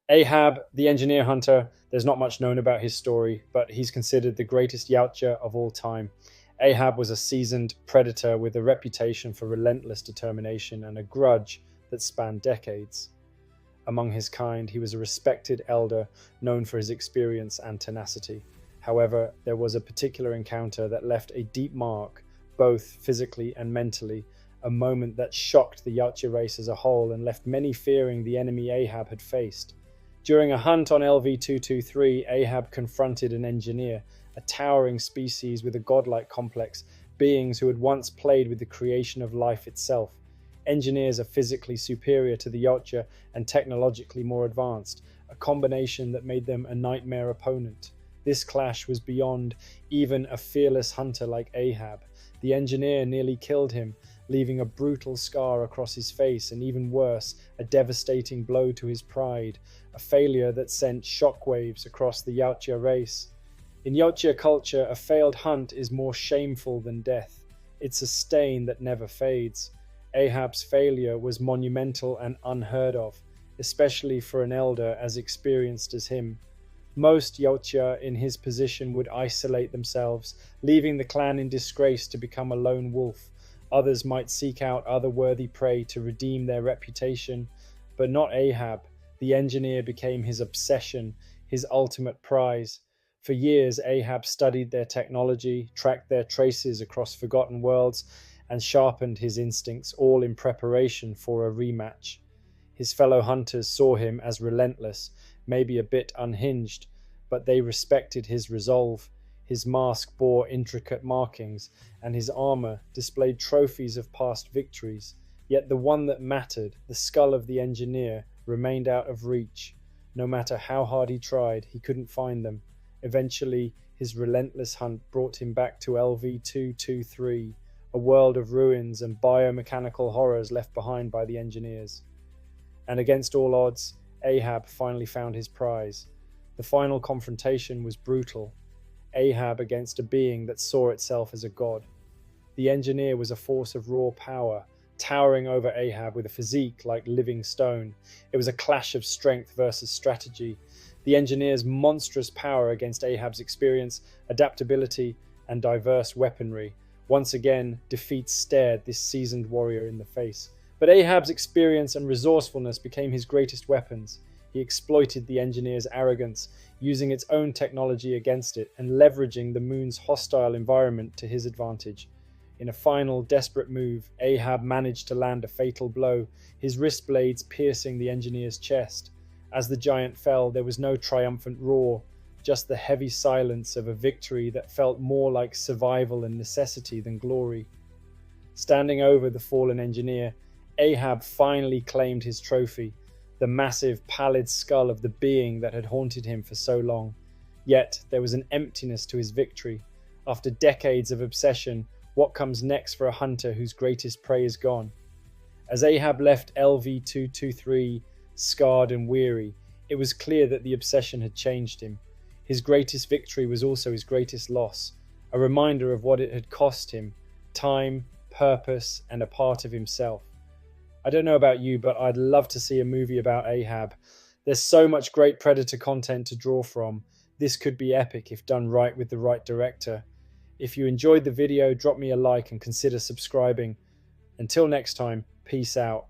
Ahab, the engineer hunter, there's not much known about his story, but he's considered the greatest Yautja of all time. Ahab was a seasoned predator with a reputation for relentless determination and a grudge that spanned decades. Among his kind, he was a respected elder known for his experience and tenacity. However, there was a particular encounter that left a deep mark, both physically and mentally, a moment that shocked the Yautja race as a whole and left many fearing the enemy Ahab had faced. During a hunt on LV-223, Ahab confronted an engineer, a towering species with a godlike complex, beings who had once played with the creation of life itself. Engineers are physically superior to the Yautja and technologically more advanced, a combination that made them a nightmare opponent. This clash was beyond even a fearless hunter like Ahab. The engineer nearly killed him, leaving a brutal scar across his face and, even worse, a devastating blow to his pride, a failure that sent shockwaves across the Yautja race. In Yautja culture, a failed hunt is more shameful than death. It's a stain that never fades. Ahab's failure was monumental and unheard of, especially for an elder as experienced as him. Most Yautja in his position would isolate themselves, leaving the clan in disgrace to become a lone wolf. Others might seek out other worthy prey to redeem their reputation, but not Ahab. The engineer became his obsession, his ultimate prize. For years, Ahab studied their technology, tracked their traces across forgotten worlds, and sharpened his instincts, all in preparation for a rematch. His fellow hunters saw him as relentless, maybe a bit unhinged, but they respected his resolve. His mask bore intricate markings, and his armor displayed trophies of past victories. Yet the one that mattered, the skull of the engineer, remained out of reach. No matter how hard he tried, he couldn't find them. Eventually, his relentless hunt brought him back to LV-223, a world of ruins and biomechanical horrors left behind by the engineers. And against all odds, Ahab finally found his prize. The final confrontation was brutal. Ahab against a being that saw itself as a god. The engineer was a force of raw power, towering over Ahab with a physique like living stone. It was a clash of strength versus strategy. The engineer's monstrous power against Ahab's experience, adaptability, and diverse weaponry. Once again, defeat stared this seasoned warrior in the face. But Ahab's experience and resourcefulness became his greatest weapons. He exploited the engineer's arrogance, using its own technology against it and leveraging the moon's hostile environment to his advantage. In a final, desperate move, Ahab managed to land a fatal blow, his wrist blades piercing the engineer's chest. As the giant fell, there was no triumphant roar, just the heavy silence of a victory that felt more like survival and necessity than glory. Standing over the fallen engineer, Ahab finally claimed his trophy, the massive, pallid skull of the being that had haunted him for so long. Yet there was an emptiness to his victory. After decades of obsession, what comes next for a hunter whose greatest prey is gone? As Ahab left LV-223 scarred and weary, it was clear that the obsession had changed him. His greatest victory was also his greatest loss, a reminder of what it had cost him: time, purpose, and a part of himself. I don't know about you, but I'd love to see a movie about Ahab. There's so much great Predator content to draw from. This could be epic if done right with the right director. If you enjoyed the video, drop me a like and consider subscribing. Until next time, peace out.